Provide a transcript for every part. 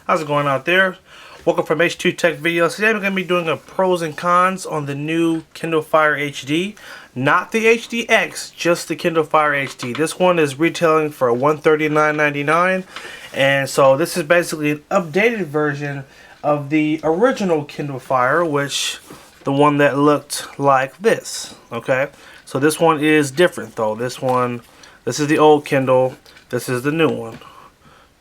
How's it going out there? Welcome from H2 Tech Videos. Today I'm going to be doing a pros and cons on the new Kindle Fire HD. Not the HDX, just the Kindle Fire HD. This one is retailing for $139.99, and so this is basically an updated version of the original Kindle Fire, which the one that looked like this. Okay, so this one is different though. This is the old Kindle. This is the new one.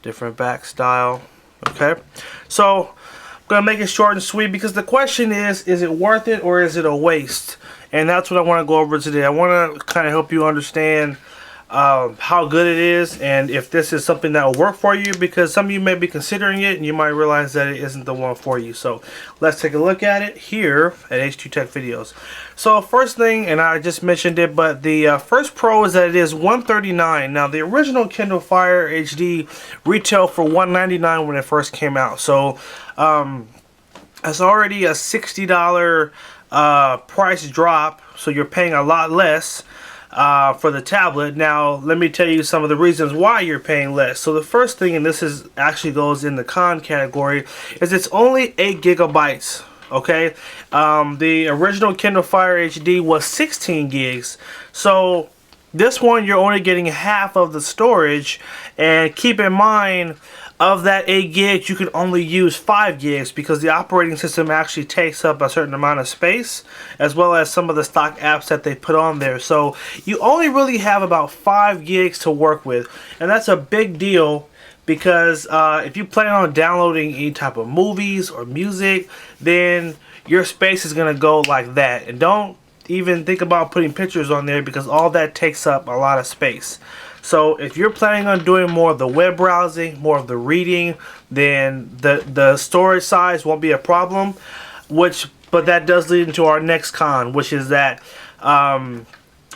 Different back style. Okay, so I'm gonna make it short and sweet because the question is it worth it or is it a waste? And that's what I want to go over today. I want to kind of help you understand how good it is and if this is something that will work for you, because some of you may be considering it and you might realize that it isn't the one for you. So let's take a look at it here at H2 Tech Videos. So first thing, and I just mentioned it, but the first pro is that it is $139. Now the original Kindle Fire HD retailed for $199 when it first came out. So it's already a $60 price drop, so you're paying a lot less for the tablet. Now let me tell you some of the reasons why you're paying less. So the first thing, and this is actually goes in the con category, is it's only 8 gigabytes. Okay, the original Kindle Fire HD was 16 gigs, so this one you're only getting half of the storage. And keep in mind, of that 8 gigs, you can only use 5 gigs because the operating system actually takes up a certain amount of space, as well as some of the stock apps that they put on there. So you only really have about 5 gigs to work with, and that's a big deal because if you plan on downloading any type of movies or music, then your space is going to go like that. And don't even think about putting pictures on there because all that takes up a lot of space. So if you're planning on doing more of the web browsing, more of the reading, then the storage size won't be a problem. But that does lead into our next con, which is that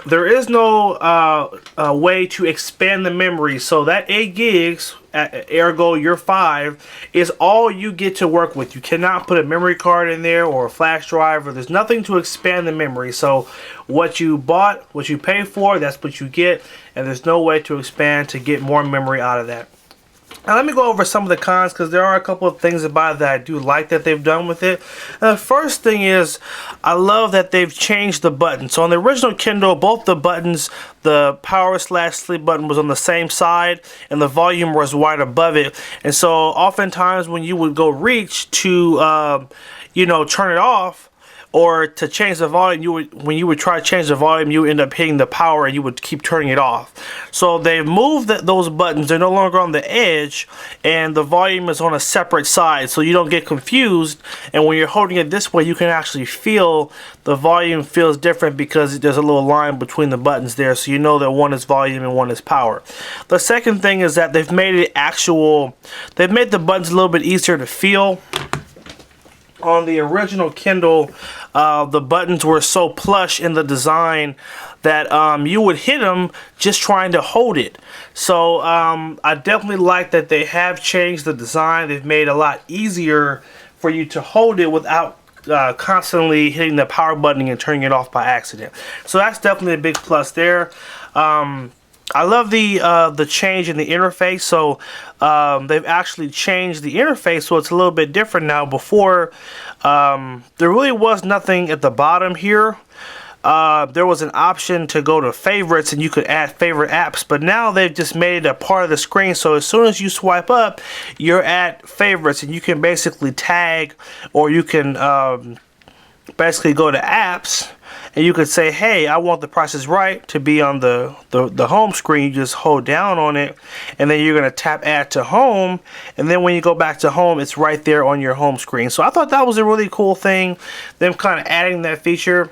there is no way to expand the memory. So that 8 gigs, ergo your 5, is all you get to work with. You cannot put a memory card in there or a flash drive, or there's nothing to expand the memory. So what you bought, what you pay for, that's what you get, and there's no way to expand to get more memory out of that. Now let me go over some of the cons, because there are a couple of things about it that I do like that they've done with it. And the first thing is, I love that they've changed the button. So on the original Kindle, both the buttons, the power/sleep button was on the same side and the volume was right above it. And so oftentimes when you would go reach to turn it off or to change the volume, when you would try to change the volume, you would end up hitting the power and you would keep turning it off. So they've moved those buttons. They're no longer on the edge, and the volume is on a separate side, so you don't get confused. And when you're holding it this way, you can actually feel the volume feels different because there's a little line between the buttons there, so you know that one is volume and one is power. The second thing is that they've made the buttons a little bit easier to feel. On the original Kindle, the buttons were so plush in the design that you would hit them just trying to hold it. So I definitely like that they have changed the design. They've made it a lot easier for you to hold it without constantly hitting the power button and turning it off by accident. So that's definitely a big plus there. I love the change in the interface. So they've actually changed the interface so it's a little bit different now. Before, there really was nothing at the bottom here. There was an option to go to favorites and you could add favorite apps, but now they've just made it a part of the screen. So as soon as you swipe up, you're at favorites, and you can basically tag, or you can basically go to apps, and you could say, hey, I want The Price is Right to be on the home screen. You just hold down on it, and then you're going to tap add to home, and then when you go back to home, it's right there on your home screen. So I thought that was a really cool thing, them kind of adding that feature.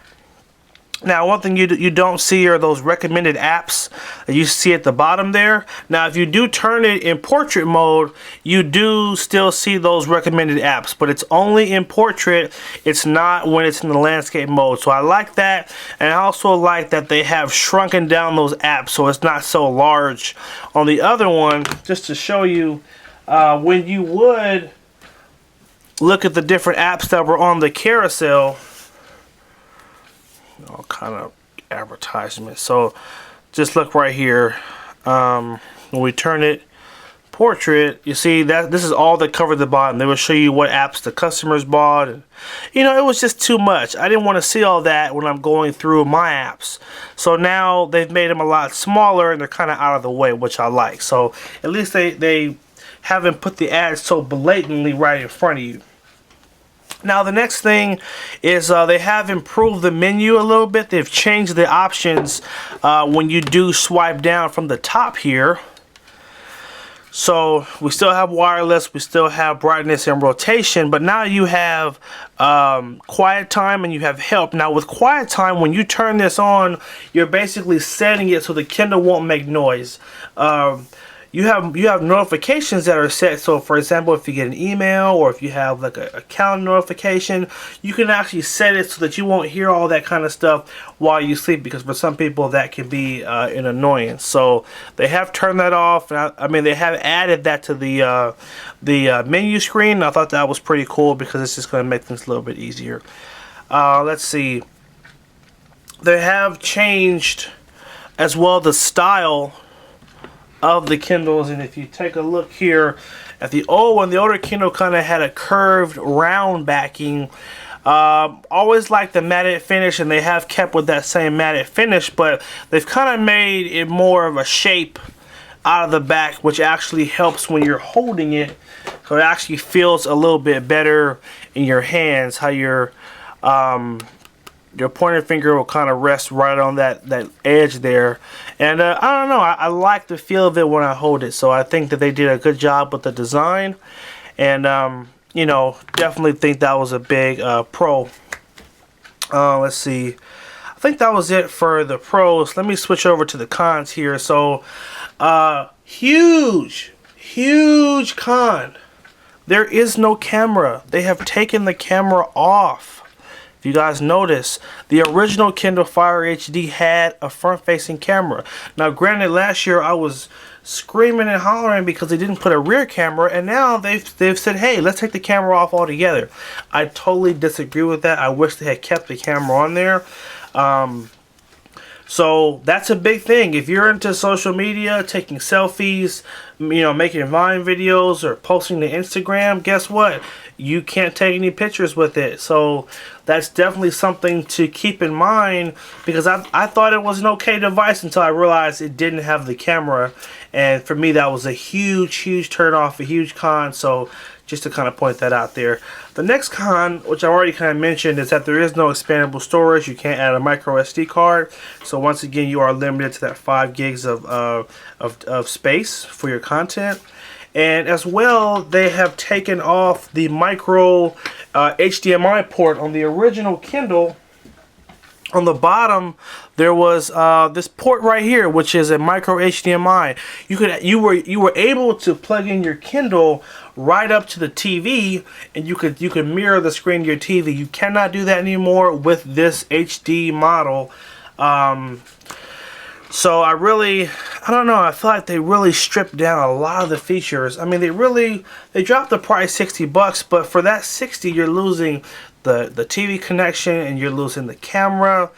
Now, one thing you don't see are those recommended apps that you see at the bottom there. Now, if you do turn it in portrait mode, you do still see those recommended apps, but it's only in portrait. It's not when it's in the landscape mode. So I like that, and I also like that they have shrunken down those apps so it's not so large. On the other one, just to show you, when you would look at the different apps that were on the carousel, all kind of advertisement. So just look right here. When we turn it portrait, you see that this is all that covered the bottom. They will show you what apps the customers bought, and you know, it was just too much. I didn't want to see all that when I'm going through my apps. So now they've made them a lot smaller and they're kind of out of the way, which I like. So at least they haven't put the ads so blatantly right in front of you. Now the next thing is they have improved the menu a little bit. They've changed the options when you do swipe down from the top here. So we still have wireless, we still have brightness and rotation, but now you have quiet time and you have help. Now with quiet time, when you turn this on, you're basically setting it so the Kindle won't make noise. You have notifications that are set. So for example, if you get an email or if you have like a calendar notification, you can actually set it so that you won't hear all that kind of stuff while you sleep, because for some people that can be an annoyance. So they have turned that off, and I mean they have added that to the menu screen. I thought that was pretty cool because it's just going to make things a little bit easier. Let's see. They have changed as well the style of the Kindles, and if you take a look here at the old one, the older Kindle kind of had a curved round backing. Always like the matte finish, and they have kept with that same matte finish, but they've kind of made it more of a shape out of the back, which actually helps when you're holding it, so it actually feels a little bit better in your hands, how your pointer finger will kind of rest right on that edge there. And I don't know, I like the feel of it when I hold it, so I think that they did a good job with the design, and you know, definitely think that was a big pro. Let's see, I think that was it for the pros. Let me switch over to the cons here. So huge con: there is no camera. They have taken the camera off. If you guys notice, the original Kindle Fire HD had a front-facing camera. Now, granted, last year I was screaming and hollering because they didn't put a rear camera, and now they've said, hey, let's take the camera off altogether. I totally disagree with that. I wish they had kept the camera on there. So that's a big thing. If you're into social media, taking selfies, you know, making Vine videos or posting to Instagram, guess what? You can't take any pictures with it. So that's definitely something to keep in mind, because I thought it was an okay device until I realized it didn't have the camera. And for me, that was a huge turn off, a huge con. So just to kind of point that out there. The next con, which I already kind of mentioned, is that there is no expandable storage. You can't add a micro SD card. So once again, you are limited to that 5 gigs of space for your content. And as well, they have taken off the micro HDMI port on the original Kindle. On the bottom, there was this port right here, which is a micro HDMI. You were able to plug in your Kindle right up to the TV, and you could mirror the screen of your TV. You cannot do that anymore with this HD model. So I don't know, I feel like they really stripped down a lot of the features. I mean, they dropped the price $60, but for that 60 you're losing the TV connection and you're losing the camera.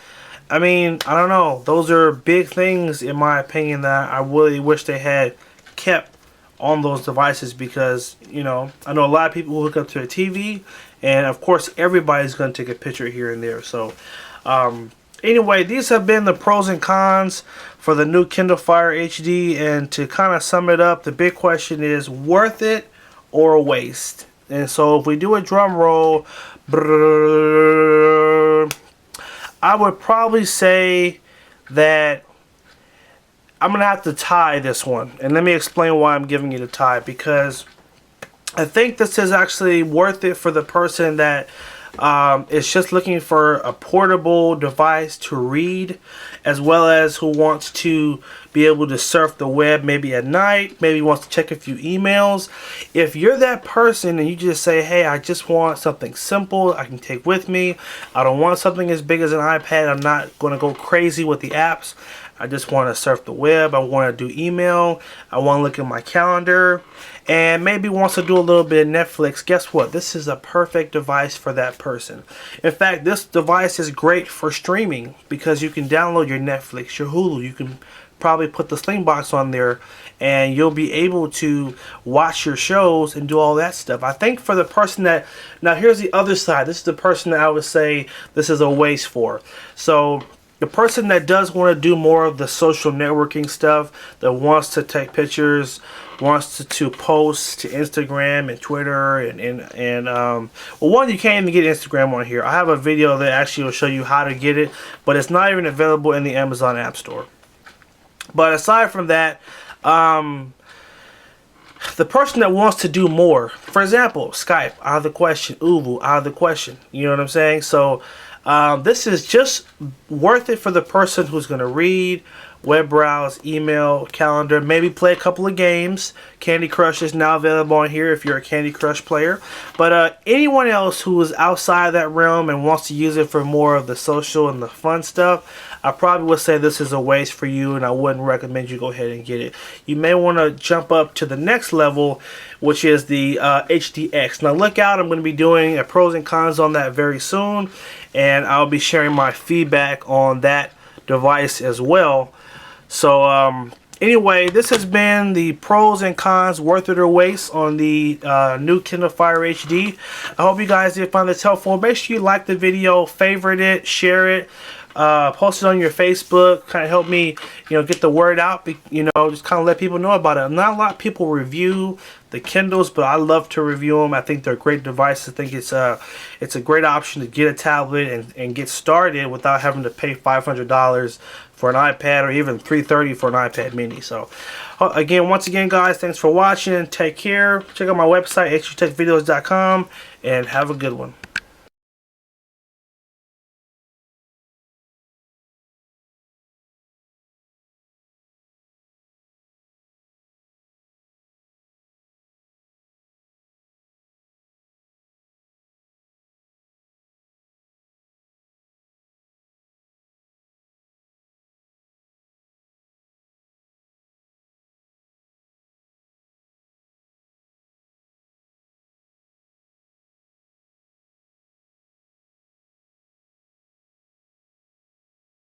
I mean, I don't know, those are big things in my opinion that I really wish they had kept on those devices, because, you know, I know a lot of people who hook up to a TV, and of course everybody's going to take a picture here and there. So anyway, these have been the pros and cons for the new Kindle Fire HD, and to kind of sum it up, the big question is, worth it or a waste? And so if we do a drum roll, I would probably say that I'm going to have to tie this one. And let me explain why I'm giving it a tie, because I think this is actually worth it for the person that is just looking for a portable device to read, as well as who wants to be able to surf the web maybe at night, maybe wants to check a few emails. If you're that person and you just say, hey, I just want something simple I can take with me, I don't want something as big as an iPad, I'm not going to go crazy with the apps, I just want to surf the web, I want to do email, I want to look at my calendar, and maybe wants to do a little bit of Netflix, guess what? This is a perfect device for that person. In fact, this device is great for streaming, because you can download your Netflix, your Hulu, you can probably put the Sling box on there, and you'll be able to watch your shows and do all that stuff. I think for the person that, now here's the other side. This is the person that I would say this is a waste for. So the person that does want to do more of the social networking stuff, that wants to take pictures, wants to post to Instagram and Twitter and well, one, you can't even get Instagram on here. I have a video that actually will show you how to get it, but it's not even available in the Amazon App Store. But aside from that, the person that wants to do more, for example, Skype, out of the question. Uvu, out of the question. You know what I'm saying? So this is just worth it for the person who's going to read, web browse, email, calendar, maybe play a couple of games. Candy Crush is now available on here if you're a Candy Crush player. But anyone else who is outside that realm and wants to use it for more of the social and the fun stuff, I probably would say this is a waste for you, and I wouldn't recommend you go ahead and get it. You may want to jump up to the next level, which is the HDX. Now look out, I'm going to be doing a pros and cons on that very soon, and I'll be sharing my feedback on that device as well. So anyway, this has been the pros and cons, worth it or waste, on the new Kindle Fire HD. I hope you guys did find this helpful. Make sure you like the video, favorite it, share it, post it on your Facebook. Kind of help me, get the word out. Just kind of let people know about it. Not a lot of people review the Kindles, but I love to review them. I think they're a great device. I think it's a great option to get a tablet and get started without having to pay $500 for an iPad, or even $330 for an iPad mini. So once again guys, thanks for watching. Take care. Check out my website, hdtechvideos.com, and have a good one.